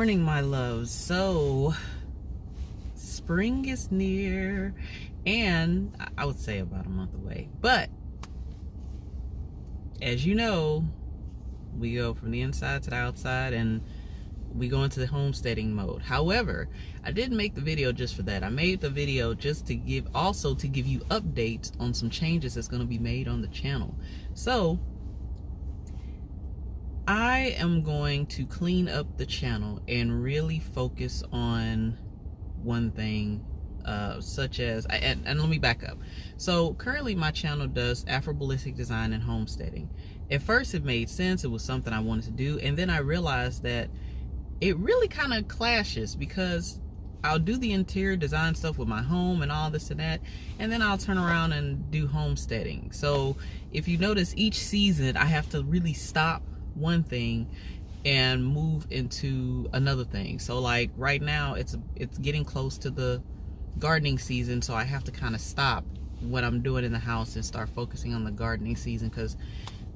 morning, my loves. So spring is near, and I would say about a month away, but as you know, we go from the inside to the outside and we go into the homesteading mode. However, I didn't make the video just for that. I made the video just to give you updates on some changes that's going to be made on the channel. So I am going to clean up the channel and really focus on one thing, such as, and let me back up. So currently my channel does Afro-ballistic design and homesteading. At first it made sense, it was something I wanted to do, and then I realized that it really kind of clashes, because I'll do the interior design stuff with my home and all this and that, and then I'll turn around and do homesteading. So if you notice, each season I have to really stop one thing and move into another thing. So like right now it's getting close to the gardening season, so I have to kind of stop what I'm doing in the house and start focusing on the gardening season, because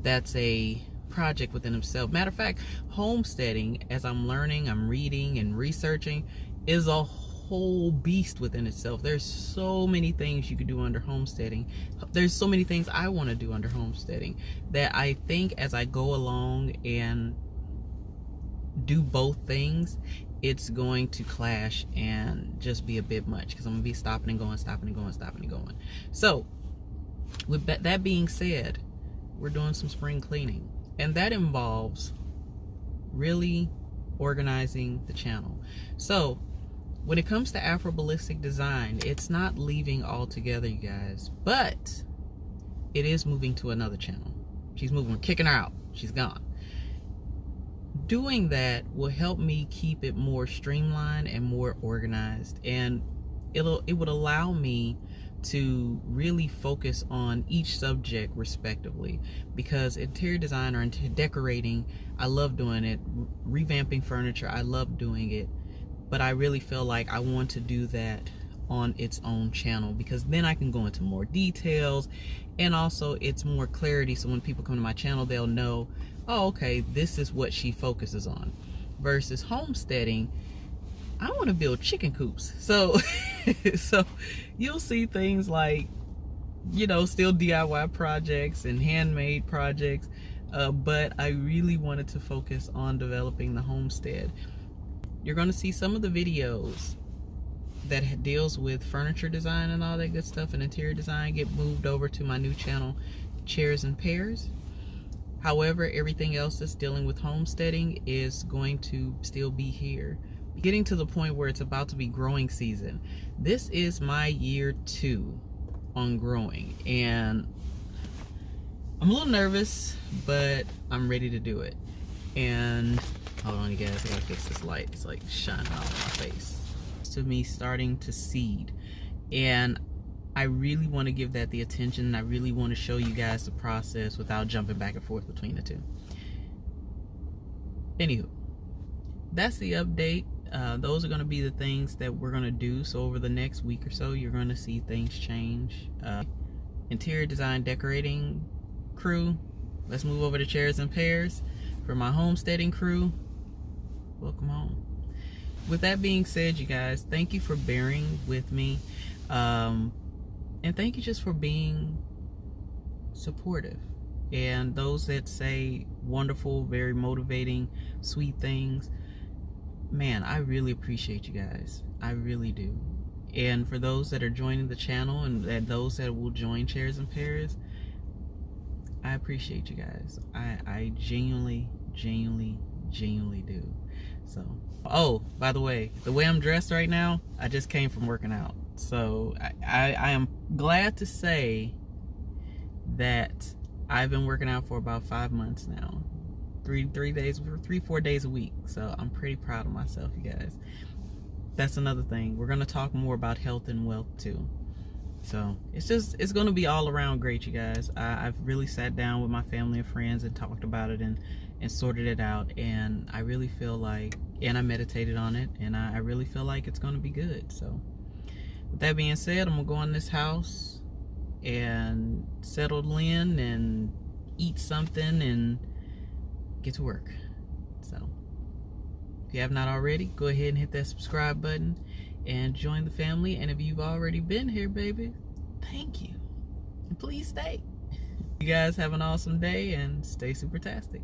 that's a project within itself. Matter of fact, homesteading, as I'm learning, I'm reading and researching, is a whole beast within itself. There's so many things you could do under homesteading. There's so many things I want to do under homesteading that I think as I go along and do both things, it's going to clash and just be a bit much, because I'm gonna be stopping and going, stopping and going, stopping and going. So with that being said, we're doing some spring cleaning, and that involves really organizing the channel. So when it comes to Afro-ballistic design, it's not leaving altogether, you guys, but it is moving to another channel. She's moving, we're kicking her out, she's gone. Doing that will help me keep it more streamlined and more organized, and it would allow me to really focus on each subject respectively, because interior design or interior decorating, I love doing it. Revamping furniture, I love doing it, but I really feel like I want to do that on its own channel, because then I can go into more details, and also it's more clarity, so when people come to my channel, they'll know, oh, okay, this is what she focuses on. Versus homesteading, I want to build chicken coops, so so you'll see things like, you know, still DIY projects and handmade projects, but I really wanted to focus on developing the homestead. You're going to see some of the videos that deals with furniture design and all that good stuff and interior design get moved over to my new channel, Chairs and Pears. However, everything else that's dealing with homesteading is going to still be here. Getting to the point where it's about to be growing season. This is my year 2 on growing, and I'm a little nervous, but I'm ready to do it. And hold on, you guys, I gotta fix this light. It's like shining all in my face. To me starting to seed, and I really want to give that the attention. I really want to show you guys the process without jumping back and forth between the two. Anywho, that's the update. Those are going to be the things that we're going to do. So over the next week or so, you're going to see things change. Interior design decorating crew, let's move over to Chairs and Pears. For my homesteading crew, welcome home. With that being said, you guys, thank you for bearing with me, and thank you just for being supportive, and those that say wonderful, very motivating, sweet things. Man, I really appreciate you guys. I really do. And for those that are joining the channel, and those that will join Chairs and Pears, I appreciate you guys. I genuinely do. So, oh, by the way I'm dressed right now, I just came from working out. So I am glad to say that I've been working out for about 5 months now. 3-4 days a week. So I'm pretty proud of myself, you guys. That's another thing. We're gonna talk more about health and wealth too. So it's gonna be all around great, you guys. I've really sat down with my family and friends and talked about it and sorted it out, and I really feel like, and I meditated on it, and I really feel like it's gonna be good. So with that being said, I'm gonna go in this house and settle in and eat something and get to work. So you have not already, go ahead and hit that subscribe button and join the family. And if you've already been here, baby, thank you. And please stay. You guys have an awesome day and stay super-tastic.